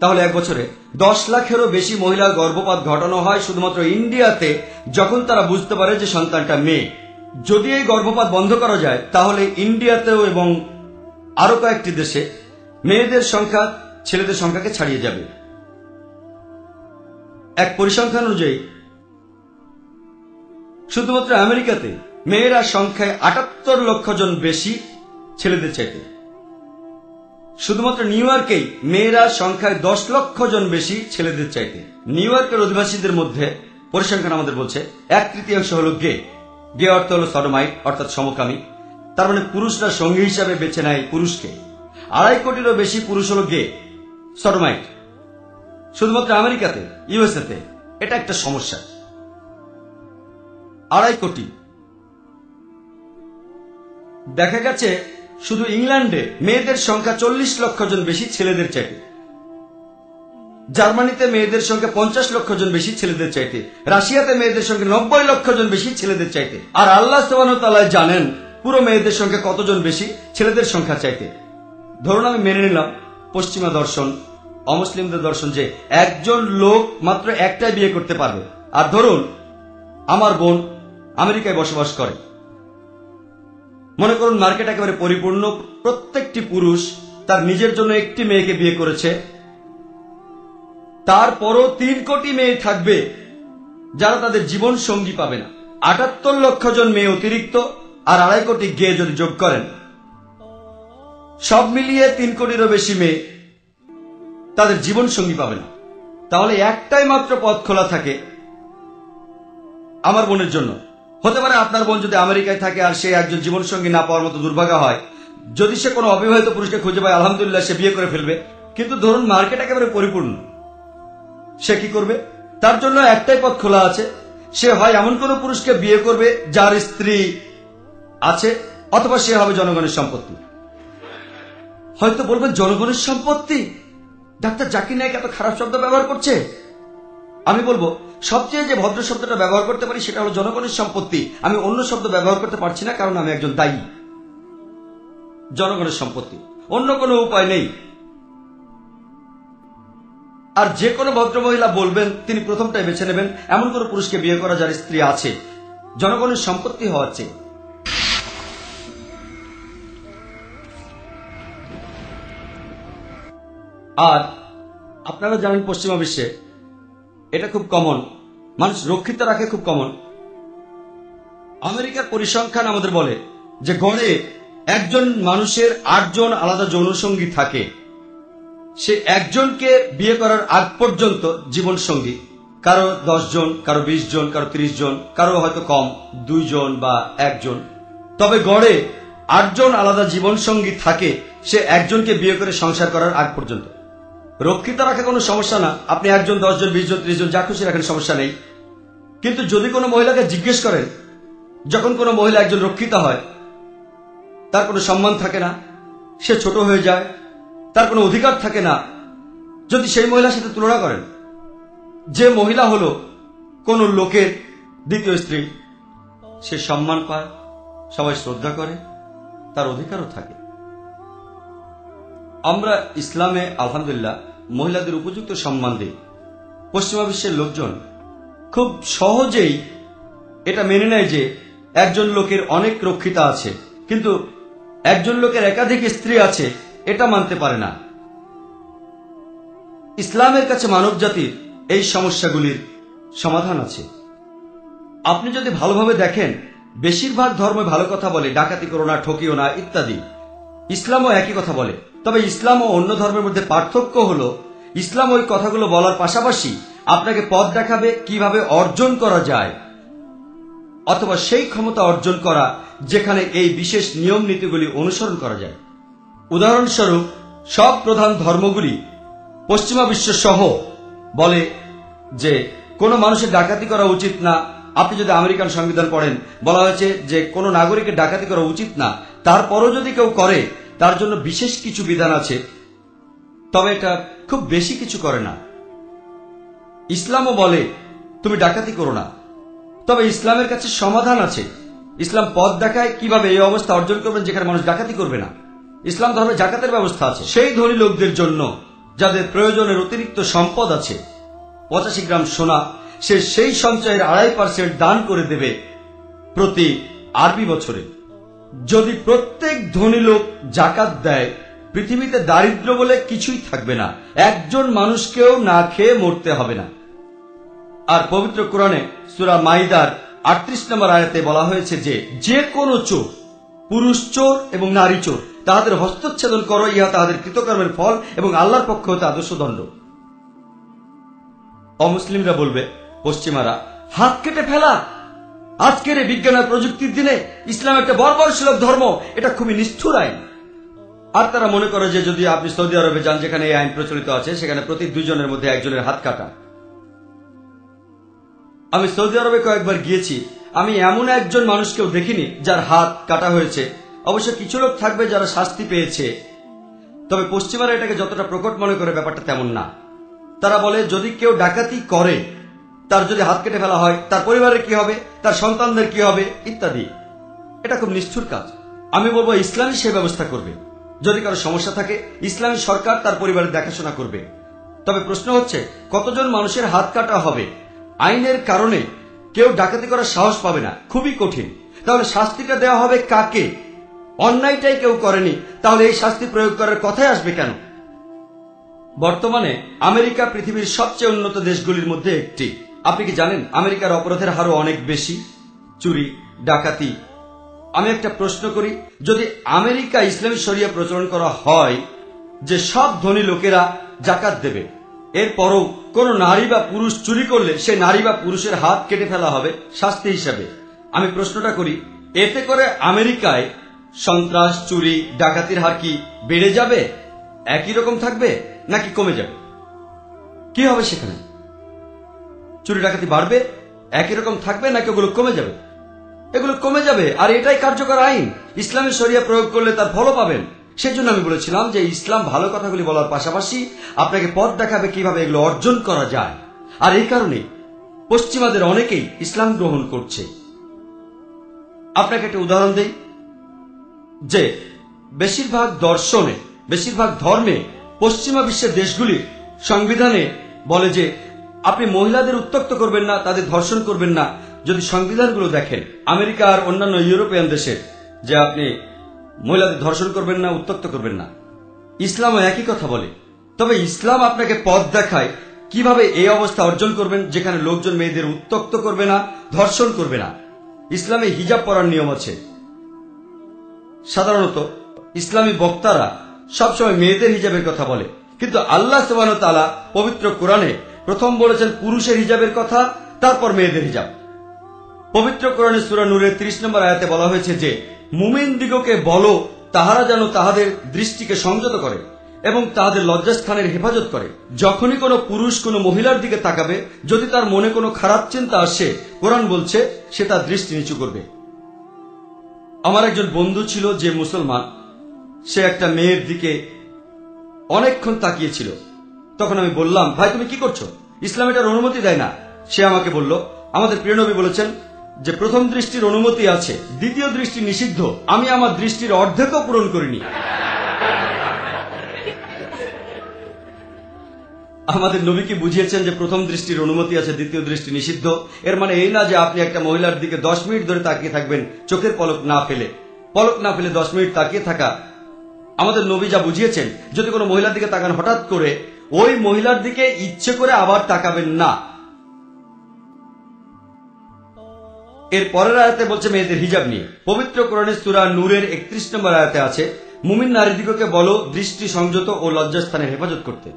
তাহলে এক বছরে ১০ লাখেরও বেশি মহিলার গর্ভপাত ঘটানো হয় শুধুমাত্র ইন্ডিয়াতে, যখন তারা বুঝতে পারে যে সন্তানটা মেয়ে। যদি এই গর্ভপাত বন্ধ করা যায় তাহলে ইন্ডিয়াতেও এবং আরো কয়েকটি দেশে মেয়েদের সংখ্যা ছেলেদের সংখ্যাকে ছাড়িয়ে যাবে। এক পরিসংখ্যান অনুযায়ী শুধুমাত্র আমেরিকাতে মেয়েরা সংখ্যায় ৭৮ লক্ষ জন বেশি ছেলেদের চাইতে। শুধুমাত্র নিউ ইয়র্কেই মেয়েরা সংখ্যায় ১০ লক্ষ জন বেশি ছেলেদের চাইতে। নিউ ইয়র্কের অধিবাসীদের মধ্যে পরিসংখ্যান আমাদের বলছে ১/৩ হল গে। গে অর্থ হল সডোমাইট, অর্থাৎ সমকামী। তার মানে পুরুষরা সঙ্গী হিসাবে বেছে নেয় পুরুষকে। ২.৫ কোটিরও বেশি পুরুষ হল গে, সডোমাইট। শুধুমাত্র আমেরিকাতে, ইউএসএতে এটা একটা সমস্যা। ২.৫ কোটি। দেখা গেছে শুধু ইংল্যান্ডে মেয়েদের সংখ্যা ৪০ লক্ষ জন বেশি ছেলেদের চাইতে। জার্মানিতে মেয়েদের সংখ্যা ৫০ লক্ষ জন বেশি ছেলেদের চাইতে। রাশিয়াতে মেয়েদের সংখ্যা ৯০ লক্ষ জন বেশি ছেলেদের চাইতে। আর আল্লাহ সুবহানাহু ওয়া তাআলা জানেন পুরো মেয়েদের সংখ্যা কতজন বেশি ছেলেদের সংখ্যা চাইতে। ধরুন আমি মেনে নিলাম পশ্চিমা দর্শন, অমুসলিমদের দর্শন, যে একজন লোক মাত্র একটাই বিয়ে করতে পারবে। আর ধরুন আমার বোন আমেরিকায় বসবাস করে। মনে করুন মার্কেট একেবারে পরিপূর্ণ, প্রত্যেকটি পুরুষ তার নিজের জন্য একটি মেয়েকে বিয়ে করেছে। তারপরও ৩ কোটি মেয়ে থাকবে যারা তাদের জীবন সঙ্গী পাবে না। ৭৮ লক্ষ জন মেয়ে অতিরিক্ত আর ২.৫ কোটি গে যদি যোগ করেন, সব মিলিয়ে ৩ কোটিরও বেশি মেয়ে তাদের জীবন সঙ্গী পাবে না। তাহলে একটাই মাত্র পথ খোলা থাকে আমার বোনের জন্য। হতে পারে আপনার বোন যদি আমেরিকায় থাকে আর সে একজন জীবন সঙ্গী না পাওয়ার মতো দুর্ভাগা হয়, যদি সে কোনো অবিবাহিত পুরুষকে খুঁজে পায় আলহামদুলিল্লাহ, সে বিয়ে করে ফেলবে। কিন্তু ধরুন মার্কেট একেবারে পরিপূর্ণ, সে কি করবে? তার জন্য একটাই পথ খোলা আছে। সে হয় এমন কোন পুরুষকে বিয়ে করবে যার স্ত্রী আছে, অথবা সে হবে জনগণের সম্পত্তি। হয়তো বলবেন জনগণের সম্পত্তি, ডাক্তার জাকির নায়েক এত খারাপ শব্দ ব্যবহার করছে। আমি বলবো সবচেয়ে যে ভদ্র শব্দটা ব্যবহার করতে পারি সেটা হলো জনগণের সম্পত্তি। আমি অন্য শব্দ ব্যবহার করতে পারছি না, কারণ আমি একজন দায়ী। জনগণের সম্পত্তি, অন্য কোনো উপায় নেই। আর যে কোনো ভদ্র মহিলা বলবেন তিনি প্রথমটাই বেছে নেবেন এমন কোন পুরুষকে বিয়ে করা যার স্ত্রী আছে, জনগণের সম্পত্তি হওয়ার চেয়ে। আর আপনারা জানেন পশ্চিমা বিশ্বে এটা খুব কমন, মানুষ রক্ষিত রাখে খুব কমন। আমেরিকার পরিসংখ্যান আমাদের বলে যে গড়ে একজন মানুষের ৮ জন আলাদা যৌনসঙ্গী থাকে। সে একজনকে বিয়ে করার আগ পর্যন্ত জীবন সঙ্গী, কারো ১০ জন, কারো ২০ জন, কারো ৩০ জন, কারো হয়তো কম ২ জন বা ১ জন। তবে গড়ে ৮ জন আলাদা জীবন সঙ্গী থাকে সে একজনকে বিয়ে করে সংসার করার আগ পর্যন্ত। রক্ষিত রাখা কোনো সমস্যা না, আপনি ১ জন, ১০ জন, ২০ জন, ৩০ জন যা খুশি রাখেন, সমস্যা নেই। কিন্তু যদি কোনো মহিলাকে জিজ্ঞেস করেন, যখন কোনো মহিলা একজন রক্ষিতা হয় তার কোনো সম্মান থাকে না, সে ছোট হয়ে যায়, তার কোনো অধিকার থাকে না। যদি সেই মহিলার সাথে তুলনা করেন, যে মহিলা হলো কোন লোকের দ্বিতীয় স্ত্রী, সে সম্মান পায়, সবাই শ্রদ্ধা করে, তার অধিকারও থাকে। আমরা ইসলামে আলহামদুলিল্লাহ মহিলাদের উপযুক্ত সম্মান দিই। পশ্চিমা বিশ্বের লোকজন খুব সহজেই এটা মেনে নেয় যে একজন লোকের অনেক রক্ষিতা আছে, কিন্তু একজন লোকের একাধিক স্ত্রী আছে এটা মানতে পারে না। ইসলামের কাছে মানব জাতির এই সমস্যাগুলির সমাধান আছে। আপনি যদি ভালোভাবে দেখেন, বেশিরভাগ ধর্ম ভালো কথা বলে, ডাকাতি করো না, ঠকিও না ইত্যাদি। ইসলামও একই কথা বলে, তবে ইসলাম ও অন্য ধর্মের মধ্যে পার্থক্য হলো ইসলাম ওই কথাগুলো বলার পাশাপাশি আপনাকে পথ দেখাবে কিভাবে অর্জন করা যায়, অথবা সেই ক্ষমতা অর্জন করা যেখানে এই বিশেষ নিয়ম নীতিগুলি অনুসরণ করা যায়। উদাহরণস্বরূপ, সব প্রধান ধর্মগুলি পশ্চিমা বিশ্ব সহ বলে যে কোনো মানুষের ডাকাতি করা উচিত না। আপনি যদি আমেরিকান সংবিধান পড়েন, বলা হয়েছে যে কোনো নাগরিকের ডাকাতি করা উচিত না। তারপরও যদি কেউ করে, তার জন্য বিশেষ কিছু বিধান আছে, তবে এটা খুব বেশি কিছু করে না। ইসলামও বলে তুমি ডাকাতি করো না, তবে ইসলামের কাছে সমাধান আছে। ইসলাম পথ দেখায় কিভাবে এই অবস্থা অর্জন করবেন যেখানে মানুষ ডাকাতি করবে না। ইসলাম ধর্মে জাকাতের ব্যবস্থা আছে সেই ধনী লোকদের জন্য যাদের প্রয়োজনের অতিরিক্ত সম্পদ আছে। 85 গ্রাম সোনা সে সেই সঞ্চয়ের 2.5% দান করে দেবে প্রতি আরবি বছরে। যদি প্রত্যেক ধনী লোক জাকাত দেয়, পৃথিবীতে দারিদ্র বলে কিছুই থাকবে না। একজন মানুষকেও না খেয়ে মরতে হবে না। আর পবিত্র কোরআনে সূরা মাইদার 38 নম্বর আয়াতে বলা হয়েছে যে কোনো চোর, পুরুষ চোর এবং নারী চোর, তাহাদের হস্তচ্ছেদন করো, ইহা তাহাদের কৃতকর্মের ফল এবং আল্লাহর পক্ষ হতে আদর্শ দণ্ড। অমুসলিমরা বলবে, পশ্চিমারা, হাত কেটে ফেলা। আজকের এই বিজ্ঞান আর প্রযুক্তির দিনে ইসলাম একটা বর্বরসুলভ ধর্ম, এটা খুবই নিষ্ঠুর আইন। আর তারা মনে করে যে যদি আপনি সৌদি আরবে যান, যেখানে এই আইন প্রচলিত আছে, সেখানে প্রতি 2 জনের মধ্যে একজনের হাত কাটা। আমি সৌদি আরবে কয়েকবার গিয়েছি, আমি এমন একজন মানুষকেও দেখিনি যার হাত কাটা হয়েছে। অবশ্য কিছু লোক থাকবে যারা শাস্তি পেয়েছে, তবে পশ্চিমারা এটাকে যতটা প্রকট মনে করে ব্যাপারটা তেমন না। তারা বলে যদি কেউ ডাকাতি করে, তার যদি হাত কেটে ফেলা হয়, তার পরিবারের কি হবে, তার সন্তানদের কি হবে ইত্যাদি। এটা খুব নিষ্ঠুর কাজ। আমি বলবো ইসলামই সে ব্যবস্থা করবে। যদি কারো সমস্যা থাকে, ইসলামী সরকার তার পরিবারের দেখাশোনা করবে। তবে প্রশ্ন হচ্ছে কতজন মানুষের হাত কাটা হবে। আইনের কারণে কেউ ডাকাতি করার সাহস পাবে না, খুবই কঠিন। তাহলে শাস্তিটা দেওয়া হবে কাকে? অন্যায়টাই কেউ করেনি, তাহলে এই শাস্তি প্রয়োগ করার কথাই আসবে কেন? বর্তমানে আমেরিকা পৃথিবীর সবচেয়ে উন্নত দেশগুলির মধ্যে একটি। আপনি কি জানেন আমেরিকার অপরাধের হারও অনেক বেশি, চুরি, ডাকাতি। আমি একটা প্রশ্ন করি, যদি আমেরিকা ইসলামী শরিয়া প্রচলন করা হয় যে সব ধনী লোকেরা জাকাত দেবে, এরপরও কোন নারী বা পুরুষ চুরি করলে সে নারী বা পুরুষের হাত কেটে ফেলা হবে শাস্তি হিসাবে, আমি প্রশ্নটা করি, এতে করে আমেরিকায় সন্ত্রাস, চুরি, ডাকাতির হার কি বেড়ে যাবে, একই রকম থাকবে, নাকি কমে যাবে? কি হবে সেখানে? চুরি ডাকাতি বাড়বে, একই রকম থাকবে, নাকি ওগুলো কমে যাবে? এগুলো কমে যাবে। আর এটাই কার্যকর আইন। ইসলামী শরিয়া প্রয়োগ করলে তার ফলও পাবেন। সেজন্য আমি বলেছিলাম যে ইসলাম ভালো কথাগুলি বলার পাশাপাশি আপনাকে পথ দেখাবে কিভাবে এগুলো অর্জন করা যায়। আর এই কারণে পশ্চিমাদের অনেকেই ইসলাম গ্রহণ করছে। আপনাকে একটা উদাহরণ দেই যে বেশিরভাগ দর্শনে, বেশিরভাগ ধর্মে পশ্চিমা বিশ্বের দেশগুলির সংবিধানে বলে যে আপনি মহিলাদের উত্ত্যক্ত করবেন না, তাদের ধর্ষণ করবেন না। যদি সংবিধানগুলো দেখেন আমেরিকা আর অন্যান্য ইউরোপিয়ান দেশের, যে আপনি মহিলাদের ধর্ষণ করবেন না, উত্ত্যক্ত করবেন না। ইসলামও একই কথা বলে। তবে ইসলাম আপনাকে পথ দেখায় কিভাবে এই অবস্থা অর্জন করবেন যেখানে লোকজন মেয়েদের উত্ত্যক্ত করবে না, ধর্ষণ করবে না। ইসলামে হিজাব পরার নিয়ম আছে। সাধারণত ইসলামী বক্তারা সবসময় মেয়েদের হিজাবের কথা বলে, কিন্তু আল্লাহ সুবহানাহু ওয়া তাআলা পবিত্র কোরআনে প্রথম বলেছেন পুরুষের হিজাবের কথা, তারপর মেয়েদের হিজাব। পবিত্র কোরআনে সূরা নূরের 30 নম্বর আয়াতে বলা হয়েছে যে মুমিন দিগকে বলো তাহারা যেন তাহাদের দৃষ্টিকে সংযত করে এবং তাহাদের লজ্জাস্থানের হেফাজত করে। যখনই কোনো পুরুষ কোনো মহিলার দিকে তাকাবে, যদি তার মনে কোনো খারাপ চিন্তা আসে, কোরআন বলছে সে তার দৃষ্টি নিচু করবে। আমার একজন বন্ধু ছিল যে মুসলমান, সে একটা মেয়ের দিকে অনেকক্ষণ তাকিয়েছিল। তখন আমি বললাম, ভাই তুমি কি করছো? ইসলাম এটার অনুমতি দেয় না। সে আমাকে বলল, আমাদের প্রিয় নবী বলেছেন যে প্রথম দৃষ্টির অনুমতি আছে, দ্বিতীয় দৃষ্টি নিষিদ্ধ। আমি আমার দৃষ্টির অর্ধেকও পূরণ করিনি। আমাদের নবী কি বুঝিয়েছেন যে প্রথম দৃষ্টির অনুমতি আছে, দ্বিতীয় দৃষ্টি নিষিদ্ধ? এর মানে এই না যে আপনি একটা মহিলার দিকে 10 মিনিট ধরে তাকিয়ে থাকবেন চোখের পলক না ফেলে। 10 মিনিট তাকিয়ে থাকা, আমাদের নবী যা বুঝিয়েছেন, যদি কোনো মহিলার দিকে তাকান হঠাৎ করে, ওই মহিলার দিকে ইচ্ছে করে আবার তাকাবেন না। এর পরের আয়াতে বলছে মেয়েদের হিজাব নিয়ে। পবিত্র কোরআনে সূরা নূরের 31 নম্বর আয়াতে আছে মুমিন নারীদিগকে বলো দৃষ্টি সংযত ও লজ্জাস্থানের হেফাজত করতে।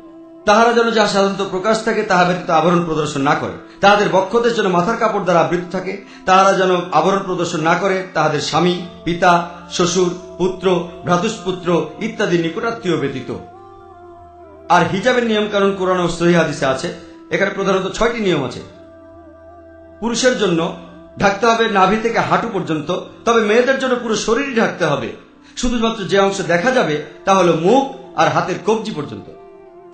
তাহারা যেন যা সাধারণত প্রকাশ থাকে তাহা ব্যতীত আবরণ প্রদর্শন না করে। তাহাদের বক্ষদেশ যেন মাথার কাপড় দ্বারা আবৃত থাকে। তাহারা যেন আবরণ প্রদর্শন না করে তাহাদের স্বামী, পিতা, শ্বশুর, পুত্র, ভ্রাতুষ্পুত্র ইত্যাদি নিকটাত্মীয় ব্যতীত। আর হিজাবের নিয়ম কানুন কোরআন ও সহিহ হাদিসে আছে। এখানে প্রধানত 6টি নিয়ম আছে। পুরুষের জন্য ঢাকতে হবে নাভি থেকে হাঁটু পর্যন্ত, তবে মেয়েদের জন্য পুরো শরীরই ঢাকতে হবে। শুধুমাত্র যে অংশ দেখা যাবে তা হল মুখ আর হাতের কবজি পর্যন্ত।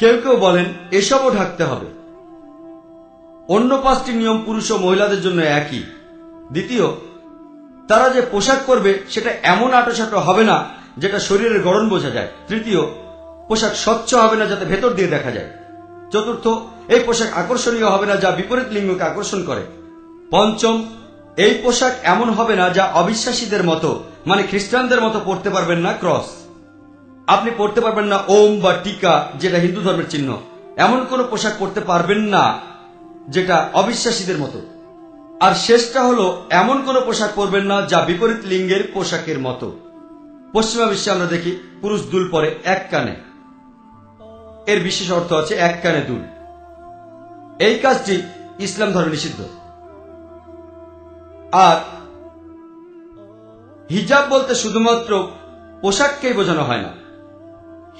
কেউ কেউ বলেন এসবও ঢাকতে হবে। অন্য 5টি নিয়ম পুরুষ ও মহিলাদের জন্য একই। দ্বিতীয়, তারা যে পোশাক পরবে সেটা এমন আঁটোসাঁটো হবে না যেটা শরীরের গড়ন বোঝা যায়। তৃতীয়, পোশাক স্বচ্ছ হবে না যাতে ভেতর দিয়ে দেখা যায়। চতুর্থ, এই পোশাক আকর্ষণীয় হবে না যা বিপরীত লিঙ্গকে আকর্ষণ করে। পঞ্চম, এই পোশাক এমন হবে না যা অবিশ্বাসীদের মতো, মানে খ্রিস্টানদের মতো পড়তে পারবেন না ক্রস। আপনি পড়তে পারবেন না ওম বা টিকা, যেটা হিন্দু ধর্মের চিহ্ন। এমন কোন পোশাক পড়তে পারবেন না যেটা অবিশ্বাসীদের মতো। আর শেষটা হলো এমন কোন পোশাক পরবেন না যা বিপরীত লিঙ্গের পোশাকের মতো। পশ্চিমা বিশ্বে আমরা দেখি পুরুষ দুল পরে এক কানে। এর বিশেষ অর্থ আছে এক কানে দুল। এই কাজটি ইসলাম ধর্মে নিষিদ্ধ। আর হিজাব বলতে শুধুমাত্র পোশাককেই বোঝানো হয় না।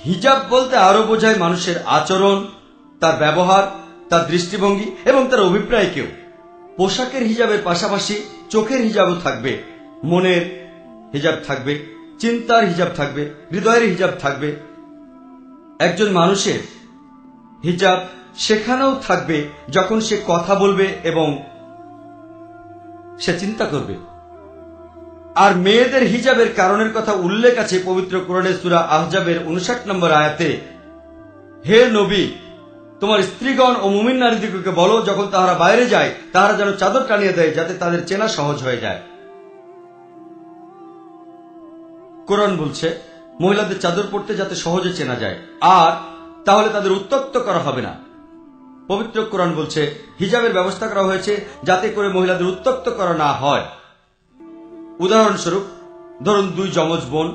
হিজাব বলতে আরো বোঝায় মানুষের আচরণ, তার ব্যবহার, তার দৃষ্টিভঙ্গি এবং তার অভিপ্রায়কেও। পোশাকের হিজাবের পাশাপাশি চোখের হিজাবও থাকবে, মনের হিজাব থাকবে, চিন্তার হিজাব থাকবে, হৃদয়ের হিজাব থাকবে। একজন মানুষের হিজাব সেখানেও থাকবে যখন সে কথা বলবে এবং সে চিন্তা করবে। আর মেয়েদের হিজাবের কারণের কথা উল্লেখ আছে পবিত্র কোরআনের সূরা আহজাবের 59 নম্বর আয়াতে, হে নবী, তোমার স্ত্রীগণ ও মুমিন নারীদিগকে বলো যখন তাহারা বাইরে যায় তাহারা যেন চাদর টানিয়ে দেয় যাতে তাদের চেনা সহজ হয়ে যায়। কোরআন বলছে মহিলাদের চাদর পরতে যাতে সহজে চেনা যায়, আর তাহলে তাদের উত্ত্যক্ত করা হবে না। পবিত্র কোরআন বলছে হিজাবের ব্যবস্থা করা হয়েছে যাতে করে মহিলাদের উত্ত্যক্ত করা না হয়। উদাহরণস্বরূপ ধরুন 2 যমজ বোন,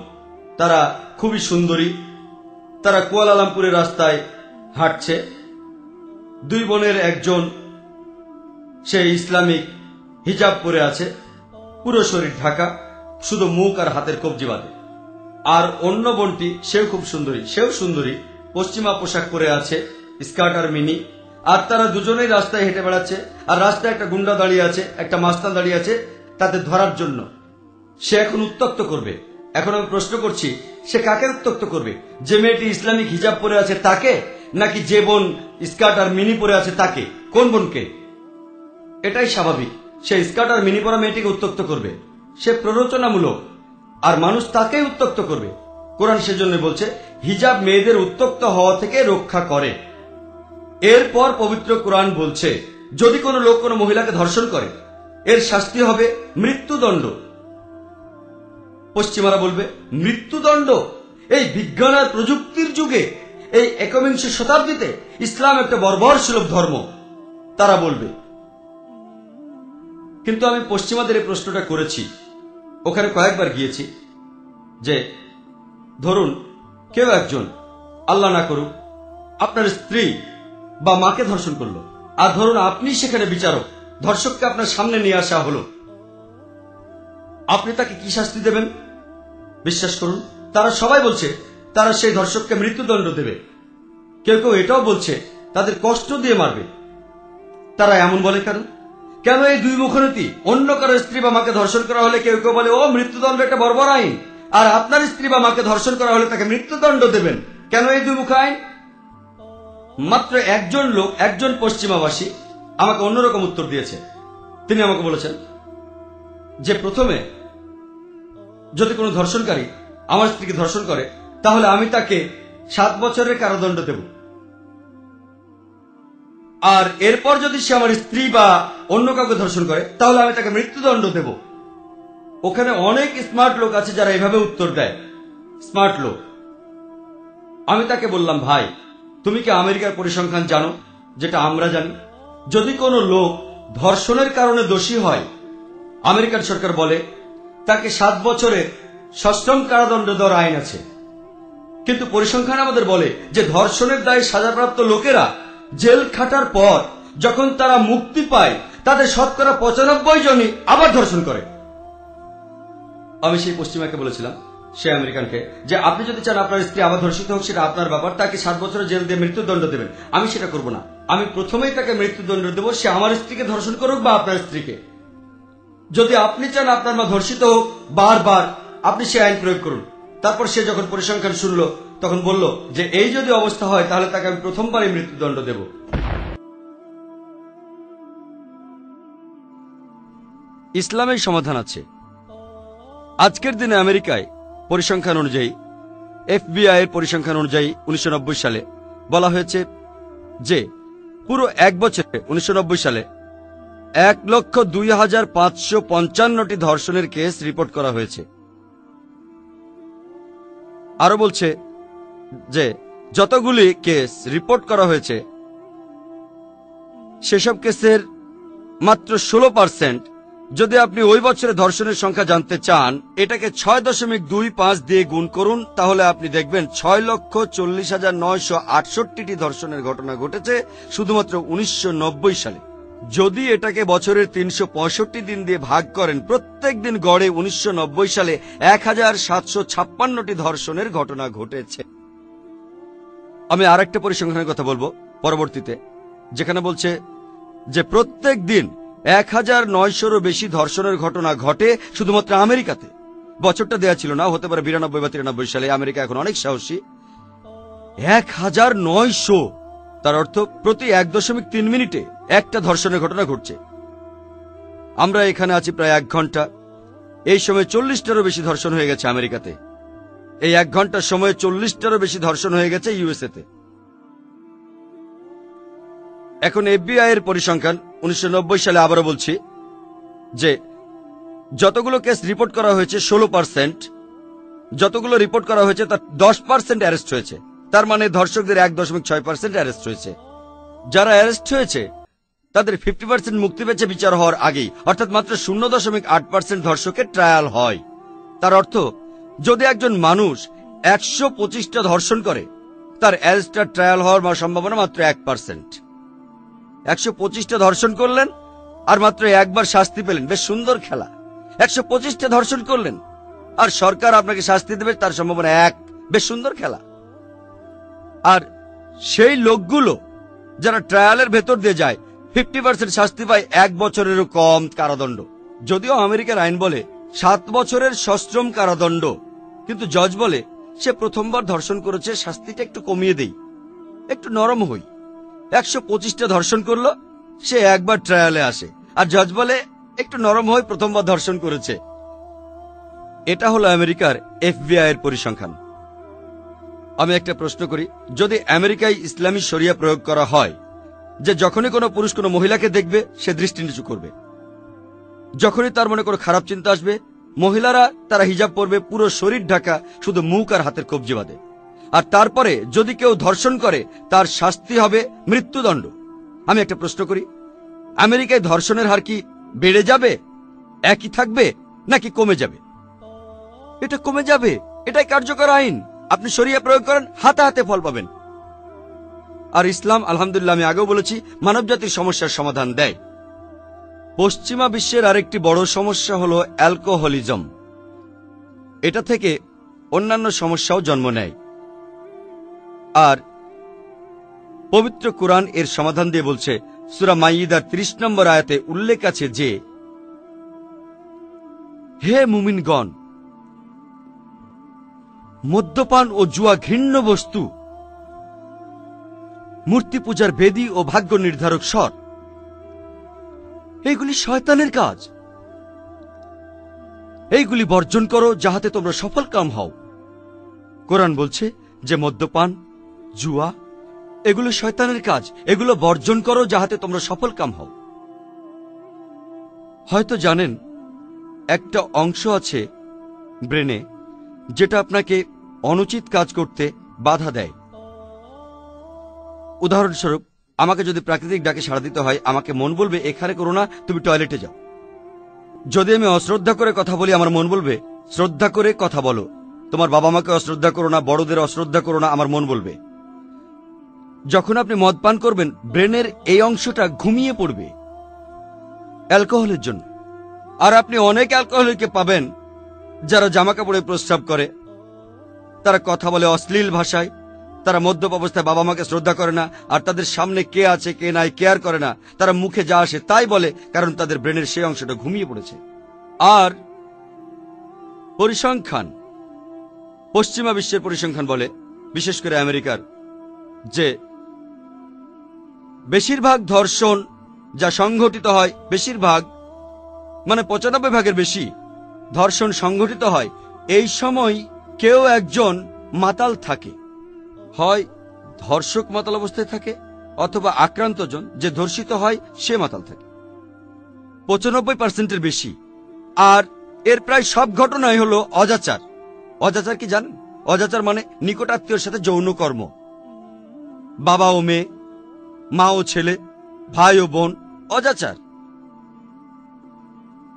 তারা খুবই সুন্দরী, তারা কুয়ালালামপুরের রাস্তায় হাঁটছে। 2 বোনের একজন সে ইসলামিক হিজাব পরে আছে, পুরো শরীর ঢাকা, শুধু মুখ আর হাতের কবজি বাঁধে। আর অন্য বোনটি সেও খুব সুন্দরী, সেও সুন্দরী, পশ্চিমা পোশাক পরে আছে, স্কার্ট আর মিনি। আর তারা দুজনেই রাস্তায় হেঁটে বেড়াচ্ছে। আর রাস্তায় একটা গুন্ডা দাঁড়িয়ে আছে, একটা মাস্তান দাঁড়িয়ে আছে তাদের ধরার জন্য। সে এখন উত্ত্যক্ত করবে। এখন আমি প্রশ্ন করছি, সে কাকে উত্ত্যক্ত করবে? যে মেয়েটি ইসলামিক হিজাব পরে আছে তাকে, নাকি যে বোন স্কার্ট আর মিনি পরে আছে তাকে? কোন বোনকে? এটাই স্বাভাবিক, সে স্কার্ট আর মিনি পরা মেয়েটিকে উত্ত্যক্ত করবে। সে প্ররোচনামূলক, আর মানুষ তাকেই উত্ত্যক্ত করবে। কোরআন সেজন্য বলছে হিজাব মেয়েদের উত্ত্যক্ত হওয়া থেকে রক্ষা করে। এরপর পবিত্র কোরআন বলছে যদি কোনো লোক কোনো মহিলাকে ধর্ষণ করে এর শাস্তি হবে মৃত্যুদণ্ড। পশ্চিমারা বলবে মৃত্যুদণ্ড? এই বিজ্ঞান আর প্রযুক্তির যুগে, এই একবিংশ শতাব্দীতে ইসলাম একটা বর্বর সুলভ ধর্ম, তারা বলবে। কিন্তু আমি পশ্চিমাদের এই প্রশ্নটা করেছি, ওখানে কয়েকবার গিয়েছি, যে ধরুন কেউ একজন, আল্লাহ না করুক, আপনার স্ত্রী বা মাকে ধর্ষণ করলো, আর ধরুন আপনি সেখানে বিচারক, ধর্ষককে আপনার সামনে নিয়ে আসা হলো, আপনি তাকে কি শাস্তি দেবেন? বিশ্বাস করুন তারা সবাই বলছে তারা সেই ধর্ষককে মৃত্যুদণ্ড দেবে। কেউ কেউ এটাও বলছে তাদের কষ্ট দিয়ে মারবে। তারা এমন বলে কেন? কেন এই 2 মুখনীতি? অন্য কারো স্ত্রী বা মাকে ধর্ষণ করা হলে কেউ কেউ বলে ও মৃত্যুদণ্ড একটা বর্বর আইন, আর আপনার স্ত্রী বা মাকে ধর্ষণ করা হলে তাকে মৃত্যুদণ্ড দেবেন। কেন এই 2 মুখ আইন? মাত্র একজন লোক, একজন পশ্চিমাবাসী আমাকে অন্যরকম উত্তর দিয়েছে। তিনি আমাকে বলেছেন যে প্রথমে যদি কোনো ধর্ষণকারী আমার স্ত্রীকে ধর্ষণ করে তাহলে আমি তাকে 7 বছরের কারাদণ্ড দেব, আর এরপর যদি সে আমার স্ত্রী বা অন্য কাউকে ধর্ষণ করে তাহলে আমি তাকে মৃত্যুদণ্ড দেব। ওখানে অনেক স্মার্ট লোক আছে যারা এভাবে উত্তর দেয়, স্মার্ট লোক। আমি তাকে বললাম, ভাই তুমি কি আমেরিকার পরিসংখ্যান জানো যেটা আমরা জানি? যদি কোনো লোক ধর্ষণের কারণে দোষী হয় আমেরিকার সরকার বলে তাকে 7 বছরের সশ্রম কারাদণ্ড দেওয়ার আইন আছে। কিন্তু পরিসংখ্যান আমাদের বলে যে ধর্ষণের দায়ে সাজাপ্রাপ্ত লোকেরা জেল খাটার পর যখন তারা মুক্তি পায় তাদের শতকরা 95 জনই আবার ধর্ষণ করে। আমি সেই পশ্চিমাকে বলেছিলাম, সে আমেরিকানকে, যে আপনি যদি চান আপনার স্ত্রী আবার ধর্ষিত হোক সেটা আপনার ব্যাপার, তাকে 7 বছরের জেল দিয়ে মৃত্যুদণ্ড দেবেন। আমি সেটা করব না। আমি প্রথমেই তাকে মৃত্যুদণ্ড দেব, সে আমার স্ত্রীকে ধর্ষণ করুক বা আপনার স্ত্রীকে। যদি আপনি চান আপনার মা ধর্ষিত হোক বারবার, আপনি সে আইন প্রয়োগ করুন। তারপর সে যখন পরিসংখ্যান শুনল তখন বলল যে এই যদি অবস্থা হয় তাহলে তাকে আমি প্রথমবারই মৃত্যুদণ্ড দেব। ইসলামের সমাধান আছে। আজকের দিনে আমেরিকায় পরিসংখ্যান অনুযায়ী, FBI এর পরিসংখ্যান অনুযায়ী 1990 সালে বলা হয়েছে যে পুরো এক বছরে 1990 সালে 1,02,555টি ধর্ষণের কেস রিপোর্ট করা হয়েছে। আরো বলছে যে যতগুলি কেস রিপোর্ট করা হয়েছে সেসব কেসের মাত্র 16%। যদি আপনি ওই বছরে ধর্ষণের সংখ্যা জানতে চান, এটাকে 6.25 দিয়ে গুণ করুন, তাহলে আপনি দেখবেন 6,40,968টি ধর্ষণের ঘটনা ঘটেছে শুধুমাত্র 1990 সালে। যদি এটাকে বছরের 365 দিন দিয়ে ভাগ করেন, প্রত্যেক দিন গড়ে 1990 সালে 1,756টি ধর্ষণের ঘটনা ঘটেছে। আমি আরেকটা পরিসংখ্যানের কথা বলবো পরবর্তীতে, যেখানে বলছে যে প্রত্যেক দিন 1,900-রও বেশি ধর্ষণের ঘটনা ঘটে শুধুমাত্র আমেরিকাতে। বছরটা দেয়া ছিল না, হতে পারে 92 বা 93 সালে। আমেরিকা এখন অনেক সাহসী। 1,900, তার অর্থ প্রতি 1.3 মিনিটে একটা ধর্ষণের ঘটনা ঘটছে। আমরা এখানে আছি প্রায় 1 ঘন্টা। এই সময় 40টারও বেশি ধর্ষণ হয়ে গেছে আমেরিকাতে। এই 1 ঘন্টার সময়ে 40টারও বেশি ধর্ষণ হয়ে গেছে ইউএসএতে। এখন FBI এর পরিসংখ্যান 1990 সালে, আবারও বলছি, যে যতগুলো কেস রিপোর্ট করা হয়েছে 16%, যতগুলো রিপোর্ট করা হয়েছে তার 10% অ্যারেস্ট হয়েছে। তার মানে ধর্ষকদের 1.6% অ্যারেস্ট হয়েছে। যারা অ্যারেস্ট হয়েছে তাদের 50% মুক্তি পেয়েছে বিচার হওয়ার আগেই, অর্থাৎ মাত্র 0.8% ধর্ষকের ট্রায়াল হয়। তার অর্থ যদি একজন মানুষ 125টা ধর্ষণ করে, তার অ্যারেস্টার ট্রায়াল হওয়ার সম্ভাবনা মাত্র 1%। 125টা ধর্ষণ করলেন আর মাত্র একবার শাস্তি পেলেন, বেশ সুন্দর খেলা। 125টা ধর্ষণ করলেন আর সরকার আপনাকে শাস্তি দেবে, তার সম্ভাবনা 1, বেশ সুন্দর খেলা। আর সেই লোকগুলো যারা ট্রায়ালের ভেতর দিয়ে যায় 50% শাস্তি পায় 1 বছরেরও কম কারাদণ্ড। যদিও আমেরিকার আইন বলে 7 বছরের সশ্রম কারাদণ্ড, কিন্তু জজ বলে সে প্রথমবার ধর্ষণ করেছে, শাস্তিটা একটু কমিয়ে দেই, একটু নরম হই। 125টা ধর্ষণ করলো, সে একবার ট্রায়ালে আসে, আর জজ বলে একটু নরম হয়ে প্রথমবার ধর্ষণ করেছে। এটা হলো আমেরিকার FBI এর পরিসংখ্যান। আমি একটা প্রশ্ন করি, যদি আমেরিকায় ইসলামী শরিয়া প্রয়োগ করা হয় যে যখনই কোনো পুরুষ কোনো মহিলাকে দেখবে সে দৃষ্টি নিচু করবে, যখনই তার মনে কোনো খারাপ চিন্তা আসবে, মহিলারা তারা হিজাব পরবে, পুরো শরীর ঢাকা, শুধু মুখ আর হাতের কবজি বাঁধে, আর তারপরে যদি কেউ ধর্ষণ করে তার শাস্তি হবে মৃত্যুদণ্ড। আমি একটা প্রশ্ন করি, আমেরিকায় ধর্ষণের হার কি বেড়ে যাবে, একই থাকবে, নাকি কমে যাবে? এটা কমে যাবে। এটাই কার্যকর আইন। আপনি শরিয়া প্রয়োগ করেন, হাতে হাতে ফল পাবেন। আর ইসলাম, আলহামদুলিল্লাহ, আমি আগেও বলেছি, মানবজাতির সমস্যার সমাধান দেয়। পশ্চিমা বিশ্বের আরেকটি বড় সমস্যা হলো অ্যালকোহলিজম। এটা থেকে অন্যান্য সমস্যাও জন্ম নেয়। আর পবিত্র কুরআন এর সমাধান দিয়ে বলছে, সূরা মাইদার 30 নম্বর আয়াতে উল্লেখ আছে যে, হে মুমিনগণ, মদ্যপান ও জুয়া ঘৃণ্য বস্তু, মূর্তি পূজার বেদী ও ভাগ্য নির্ধারক স্বর, এইগুলি শয়তানের কাজ। এইগুলি বর্জন করো যাহাতে তোমরা সফল কাম হও। কোরআন বলছে যে মদ্যপান, জুয়া, এগুলো শয়তানের কাজ, এগুলো বর্জন করো যাহাতে তোমরা সফল কাম হও। হয়তো জানেন একটা অংশ আছে ব্রেনে যেটা আপনাকে অনুচিত কাজ করতে বাধা দেয়। উদাহরণস্বরূপ, আমাকে যদি প্রাকৃতিক ডাকে সাড়া দিতে হয়, আমাকে মন বলবে এখানে করো না, তুমি টয়লেটে যাও। যদি আমি অশ্রদ্ধা করে কথা বলি, আমার মন বলবে শ্রদ্ধা করে কথা বলো। তোমার বাবা মাকে অশ্রদ্ধা করো না, বড়দের অশ্রদ্ধা করো না, আমার মন বলবে। যখন আপনি মদ পান করবেন, ব্রেনের এই অংশটা ঘুমিয়ে পড়বে অ্যালকোহলের জন্য। আর আপনি অনেক অ্যালকোহলিককে পাবেন যারা জামা কাপড়ে প্রস্রাব করে, তারা কথা বলে অশ্লীল ভাষায়, তারা মদ্যপ অবস্থায় বাবা মাকে শ্রদ্ধা করে না, আর তাদের সামনে কে আছে কে নাই কেয়ার করে না। তারা মুখে যা আসে তাই বলে, কারণ তাদের ব্রেনের সেই অংশটা ঘুমিয়ে পড়েছে। আর পরিসংখ্যান, পশ্চিমা বিশ্বের পরিসংখ্যান বলে, বিশেষ করে আমেরিকার, যে বেশিরভাগ ধর্ষণ যা সংঘটিত হয়, বেশিরভাগ মানে 95% বেশি ধর্ষণ সংঘটিত হয় এই সময় কেউ একজন মাতাল থাকে। হয় ধর্ষক মাতাল অবস্থায় থাকে, অথবা আক্রান্তজন যে ধর্ষিত হয় সে মাতাল থাকে। 95%-এর বেশি। আর এর প্রায় সব ঘটনাই হলো অজাচার। অজাচার কি জানেন? অজাচার মানে নিকটাত্মীয়র সাথে যৌন কর্ম। বাবা ও মেয়ে, মা ও ছেলে, ভাই ও বোন, অজাচার।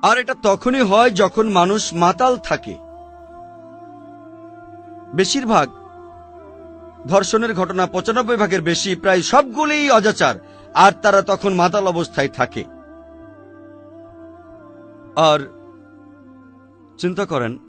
আর এটা তখনই হয় যখন মানুষ মাতাল থাকে। বেশিরভাগ ধর্ষণের ঘটনা 95%-এর বেশি, প্রায় সবগুলিই অজাচার, আর তারা তখন মাতাল অবস্থায় থাকে। আর চিন্তা করেন,